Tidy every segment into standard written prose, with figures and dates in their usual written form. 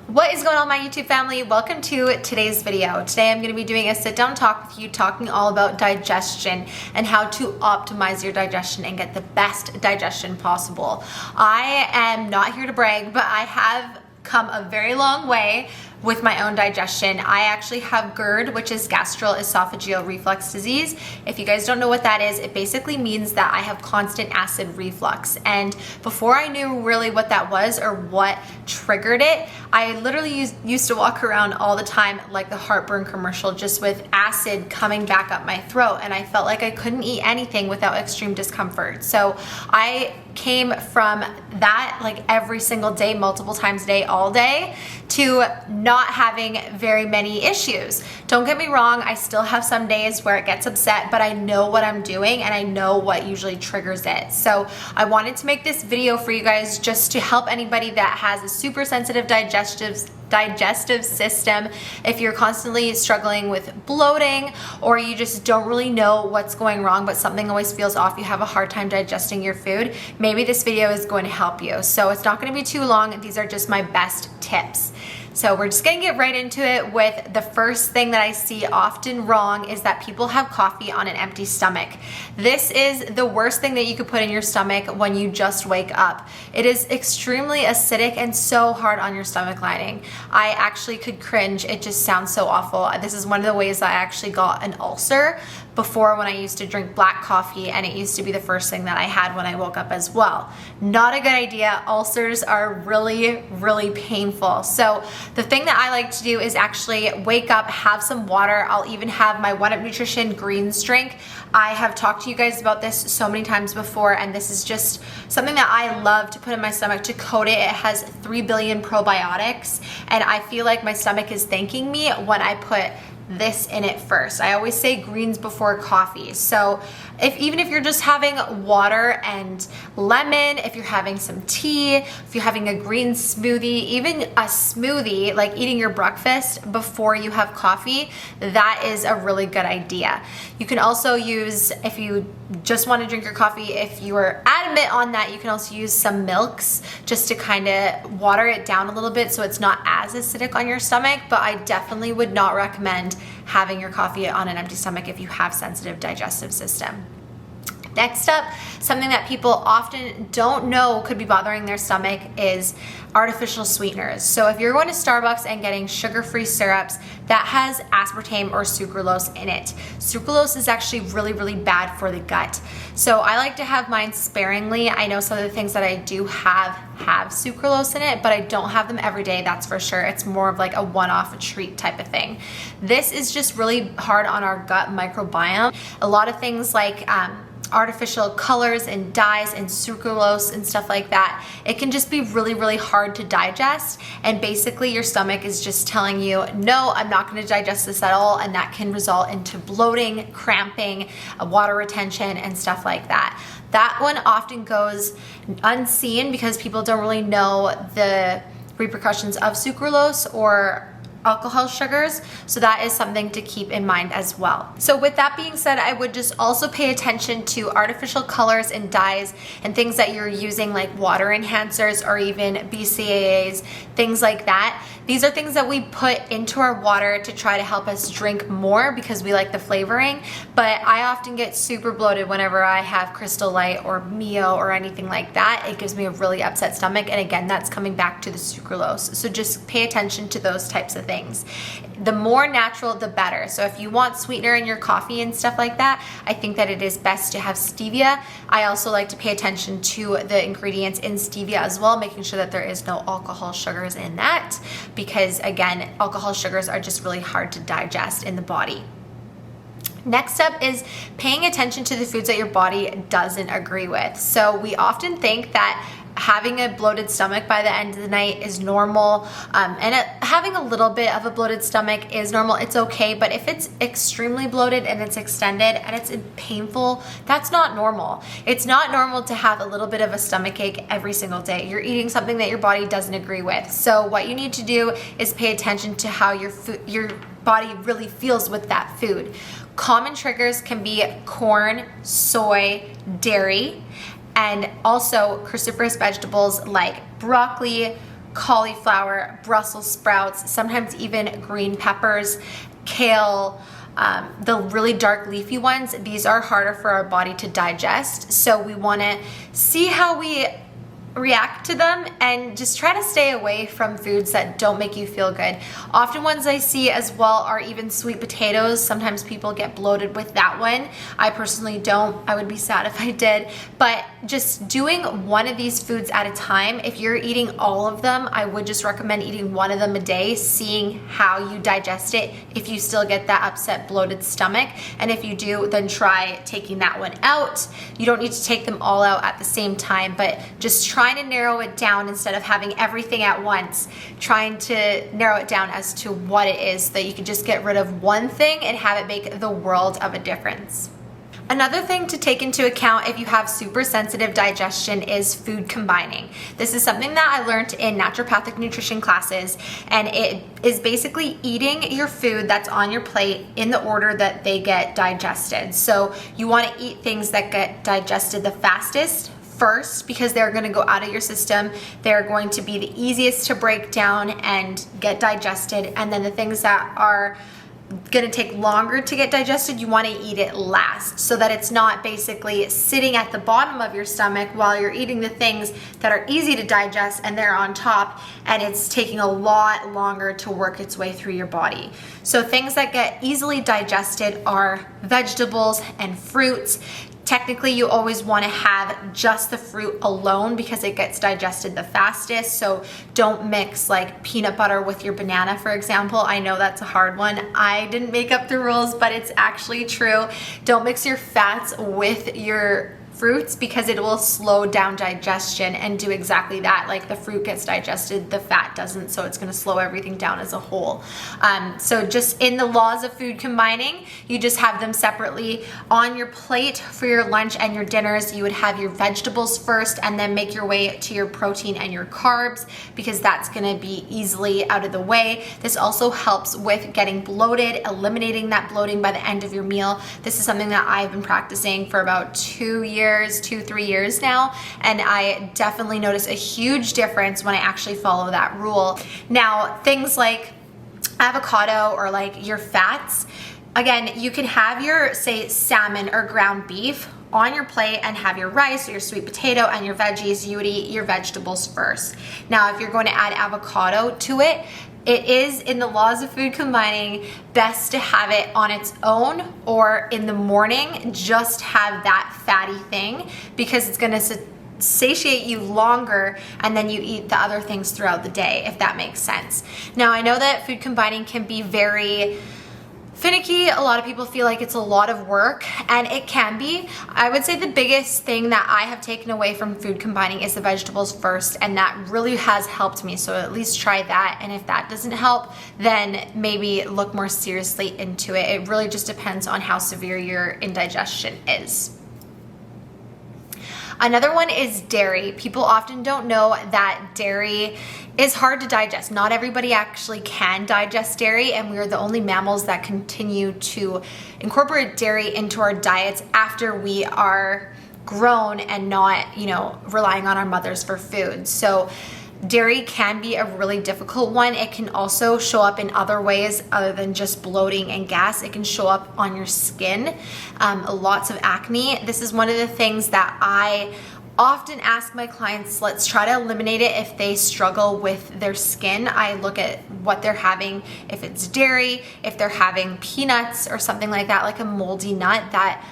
What is going on, my YouTube family? Welcome to today's video. Today I'm going to be doing a sit-down talk with you, talking all about digestion and how to optimize your digestion and get the best digestion possible. I am not here to brag, but I have come a very long way with my own digestion. I actually have GERD, which is gastroesophageal reflux disease. If you guys don't know what that is, it basically means that I have constant acid reflux. And before I knew really what that was or what triggered it, I literally used to walk around all the time like the heartburn commercial, just with acid coming back up my throat. And I felt like I couldn't eat anything without extreme discomfort. So I came from that like every single day, multiple times a day, all day, to not having very many issues. Don't get me wrong, I still have some days where it gets upset, but I know what I'm doing and I know what usually triggers it. So I wanted to make this video for you guys just to help anybody that has a super sensitive digestive system. If you're constantly struggling with bloating, or you just don't really know what's going wrong, but something always feels off, you have a hard time digesting your food, maybe this video is going to help you. So it's not going to be too long. These are just my best tips. So we're just gonna get right into it with the first thing that I see often wrong is that people have coffee on an empty stomach. This is the worst thing that you could put in your stomach when you just wake up. It is extremely acidic and so hard on your stomach lining. I actually could cringe. It just sounds so awful. This is one of the ways that I actually got an ulcer before, when I used to drink black coffee, and it used to be the first thing that I had when I woke up as well. Not a good idea. Ulcers are really, really painful. So the thing that I like to do is actually wake up, have some water. I'll even have my 1UP Nutrition greens drink. I have talked to you guys about this so many times before, and this is just something that I love to put in my stomach to coat it. It has 3 billion probiotics, and I feel like my stomach is thanking me when I put this in it first. I always say greens before coffee. So even if you're just having water and lemon, if you're having some tea, if you're having a green smoothie, even a smoothie, like eating your breakfast before you have coffee, that is a really good idea. You can also use, if you just want to drink your coffee, if you are adamant on that, you can also use some milks just to kind of water it down a little bit so it's not as acidic on your stomach. But I definitely would not recommend having your coffee on an empty stomach if you have sensitive digestive system. Next up, something that people often don't know could be bothering their stomach is artificial sweeteners. So if you're going to Starbucks and getting sugar-free syrups, that has aspartame or sucralose in it. Sucralose is actually really, really bad for the gut. So I like to have mine sparingly. I know some of the things that I do have sucralose in it, but I don't have them every day, that's for sure. It's more of like a one-off treat type of thing. This is just really hard on our gut microbiome. A lot of things like artificial colors and dyes and sucralose and stuff like that, it can just be really, really hard to digest, and basically your stomach is just telling you, no, I'm not going to digest this at all, and that can result into bloating, cramping, water retention, and stuff like that. That one often goes unseen because people don't really know the repercussions of sucralose or alcohol sugars, so that is something to keep in mind as well. So with that being said, I would just also pay attention to artificial colors and dyes and things that you're using, like water enhancers or even BCAAs, things like that. These are things that we put into our water to try to help us drink more because we like the flavoring, but I often get super bloated whenever I have Crystal Light or Mio or anything like that. It gives me a really upset stomach, and again, that's coming back to the sucralose. So just pay attention to those types of things. The more natural, the better. So if you want sweetener in your coffee and stuff like that, I think that it is best to have stevia. I also like to pay attention to the ingredients in stevia as well, making sure that there is no alcohol sugars in that, because again, alcohol sugars are just really hard to digest in the body. Next up is paying attention to the foods that your body doesn't agree with. So we often think that having a bloated stomach by the end of the night is normal, and having a little bit of a bloated stomach is normal. It's okay, but if it's extremely bloated and it's extended and it's painful, that's not normal. It's not normal to have a little bit of a stomach ache every single day. You're eating something that your body doesn't agree with. So what you need to do is pay attention to how your body really feels with that food. Common triggers can be corn, soy, dairy, and also cruciferous vegetables like broccoli, cauliflower, Brussels sprouts, sometimes even green peppers, kale, the really dark leafy ones. These are harder for our body to digest, so we want to see how we react to them and just try to stay away from foods that don't make you feel good. Often ones I see as well are even sweet potatoes. Sometimes people get bloated with that one. I personally don't. I would be sad if I did. But just doing one of these foods at a time, if you're eating all of them, I would just recommend eating one of them a day, seeing how you digest it, if you still get that upset, bloated stomach. And if you do, then try taking that one out. You don't need to take them all out at the same time, but just trying to narrow it down instead of having everything at once, trying to narrow it down as to what it is, that you can just get rid of one thing and have it make the world of a difference. Another thing to take into account if you have super sensitive digestion is food combining. This is something that I learned in naturopathic nutrition classes, and it is basically eating your food that's on your plate in the order that they get digested. So you want to eat things that get digested the fastest first, because they're going to go out of your system. They're going to be the easiest to break down and get digested. And then the things that are going to take longer to get digested, you want to eat it last, so that it's not basically sitting at the bottom of your stomach while you're eating the things that are easy to digest and they're on top, and it's taking a lot longer to work its way through your body. So things that get easily digested are vegetables and fruits. Technically, you always want to have just the fruit alone because it gets digested the fastest. So don't mix like peanut butter with your banana, for example. I know that's a hard one. I didn't make up the rules, but it's actually true. Don't mix your fats with your fruits because it will slow down digestion and do exactly that. Like the fruit gets digested, the fat doesn't, so it's going to slow everything down as a whole. So just in the laws of food combining, you just have them separately on your plate for your lunch and your dinners. You would have your vegetables first and then make your way to your protein and your carbs, because that's going to be easily out of the way. This also helps with getting bloated, eliminating that bloating by the end of your meal. This is something that I've been practicing for about 2-3 years now, and I definitely notice a huge difference when I actually follow that rule. Now, things like avocado or like your fats, again, you can have your, say, salmon or ground beef on your plate and have your rice or your sweet potato and your veggies. You would eat your vegetables first. Now, if you're going to add avocado to it, it is in the laws of food combining best to have it on its own, or in the morning just have that fatty thing, because it's going to satiate you longer, and then you eat the other things throughout the day, if that makes sense. Now, I know that food combining can be very finicky. A lot of people feel like it's a lot of work, and it can be. I would say the biggest thing that I have taken away from food combining is the vegetables first, and that really has helped me. So at least try that, and if that doesn't help, then maybe look more seriously into it. It really just depends on how severe your indigestion is. Another one is dairy. People often don't know that dairy is hard to digest. Not everybody actually can digest dairy, and we're the only mammals that continue to incorporate dairy into our diets after we are grown and not, relying on our mothers for food. So dairy can be a really difficult one. It can also show up in other ways other than just bloating and gas. It can show up on your skin, lots of acne. This is one of the things that I often ask my clients, let's try to eliminate it if they struggle with their skin. I look at what they're having, if it's dairy, if they're having peanuts or something like that, like a moldy nut that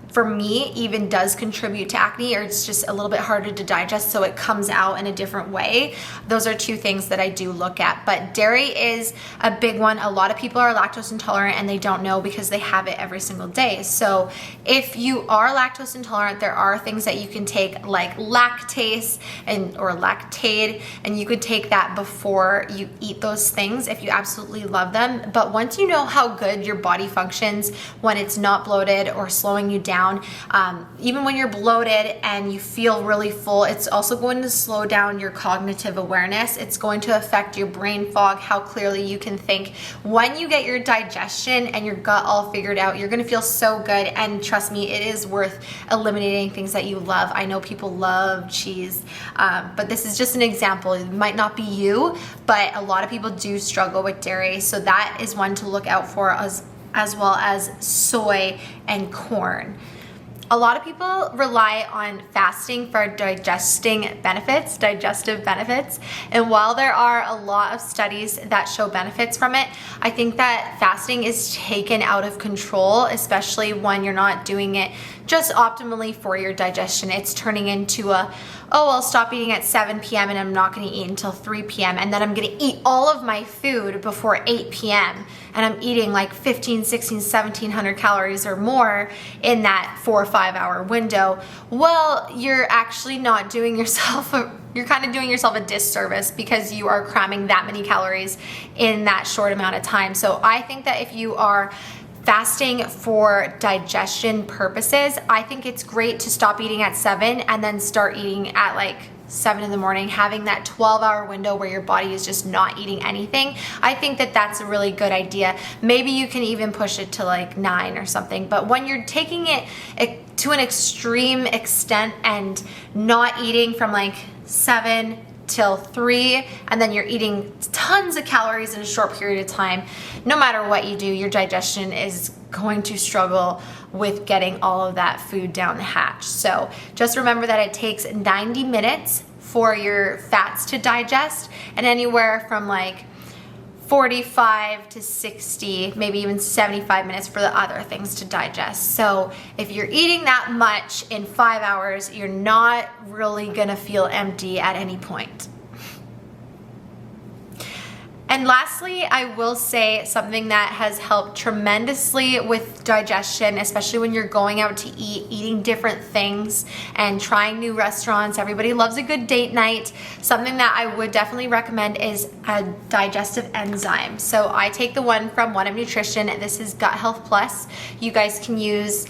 for me even does contribute to acne, or it's just a little bit harder to digest, so it comes out in a different way. Those are two things that I do look at, but dairy is a big one. A lot of people are lactose intolerant and they don't know because they have it every single day. So if you are lactose intolerant, there are things that you can take like lactase or Lactaid, and you could take that before you eat those things if you absolutely love them. But once you know how good your body functions when it's not bloated or slowing you down, down. Even when you're bloated and you feel really full, it's also going to slow down your cognitive awareness. It's going to affect your brain fog, how clearly you can think. When you get your digestion and your gut all figured out, you're going to feel so good. And trust me, it is worth eliminating things that you love. I know people love cheese, but this is just an example. It might not be you, but a lot of people do struggle with dairy. So that is one to look out for, as well as soy and corn. A lot of people rely on fasting for digestive benefits. And while there are a lot of studies that show benefits from it, I think that fasting is taken out of control, especially when you're not doing it just optimally for your digestion. It's turning into I'll stop eating at 7 p.m. and I'm not going to eat until 3 p.m. and then I'm going to eat all of my food before 8 p.m. and I'm eating like 15, 16, 1700 calories or more in that 4 or 5 hour window. Well, you're actually not doing yourself you're kind of doing yourself a disservice because you are cramming that many calories in that short amount of time. So I think that if you are fasting for digestion purposes, I think it's great to stop eating at 7 and then start eating at like 7 in the morning, having that 12-hour window where your body is just not eating anything. I think that that's a really good idea. Maybe you can even push it to like 9 or something. But when you're taking it to an extreme extent and not eating from like 7 till 3, and then you're eating tons of calories in a short period of time, no matter what you do, your digestion is going to struggle with getting all of that food down the hatch. So just remember that it takes 90 minutes for your fats to digest, and anywhere from like 45 to 60, maybe even 75 minutes for the other things to digest. So if you're eating that much in 5 hours, you're not really gonna feel empty at any point. And lastly, I will say something that has helped tremendously with digestion, especially when you're going out to eat, eating different things and trying new restaurants. Everybody loves a good date night. Something that I would definitely recommend is a digestive enzyme. So I take the one from One Up Nutrition. This is Gut Health Plus. You guys can use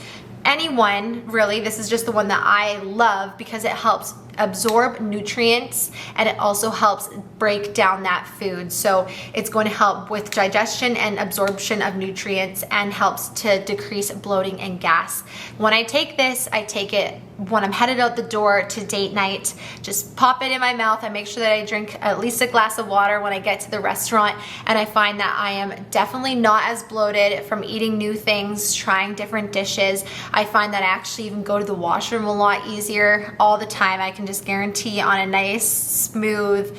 any one, really. This is just the one that I love because it helps absorb nutrients and it also helps break down that food. So it's going to help with digestion and absorption of nutrients and helps to decrease bloating and gas. When I take this, I take it when I'm headed out the door to date night. Just pop it in my mouth. I make sure that I drink at least a glass of water when I get to the restaurant, and I find that I am definitely not as bloated from eating new things, trying different dishes. I find that I actually even go to the washroom a lot easier all the time. I can just guarantee on a nice, smooth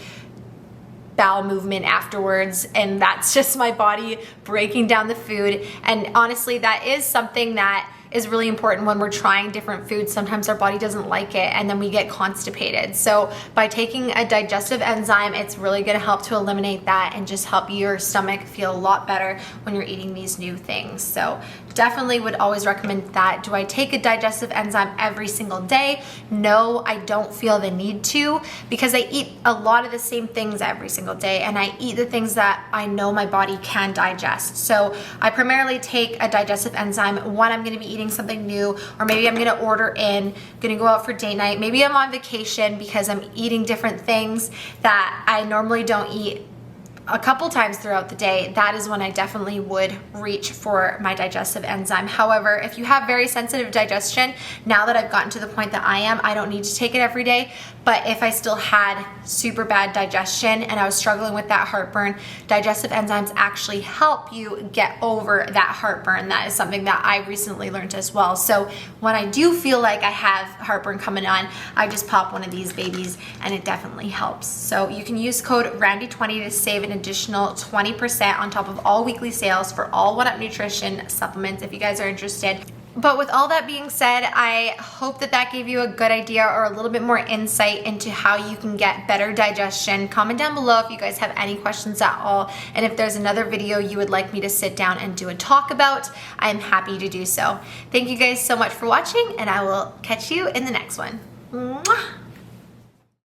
bowel movement afterwards, and that's just my body breaking down the food. And honestly, that is something that is really important when we're trying different foods. Sometimes our body doesn't like it and then we get constipated. So by taking a digestive enzyme, it's really gonna help to eliminate that and just help your stomach feel a lot better when you're eating these new things. So definitely would always recommend that. Do I take a digestive enzyme every single day? No, I don't feel the need to, because I eat a lot of the same things every single day and I eat the things that I know my body can digest. So I primarily take a digestive enzyme when I'm gonna be eating something new, or maybe I'm gonna order in, gonna go out for date night. Maybe I'm on vacation because I'm eating different things that I normally don't eat a couple times throughout the day. That is when I definitely would reach for my digestive enzyme. However, if you have very sensitive digestion, now that I've gotten to the point that I am, I don't need to take it every day. But if I still had super bad digestion and I was struggling with that heartburn, digestive enzymes actually help you get over that heartburn. That is something that I recently learned as well. So when I do feel like I have heartburn coming on, I just pop one of these babies and it definitely helps. So you can use code RANDY20 to save an additional 20% on top of all weekly sales for all One Up Nutrition supplements if you guys are interested. But with all that being said, I hope that that gave you a good idea or a little bit more insight into how you can get better digestion. Comment down below if you guys have any questions at all, and if there's another video you would like me to sit down and do a talk about, I'm happy to do so. Thank you guys so much for watching, and I will catch you in the next one. Mwah!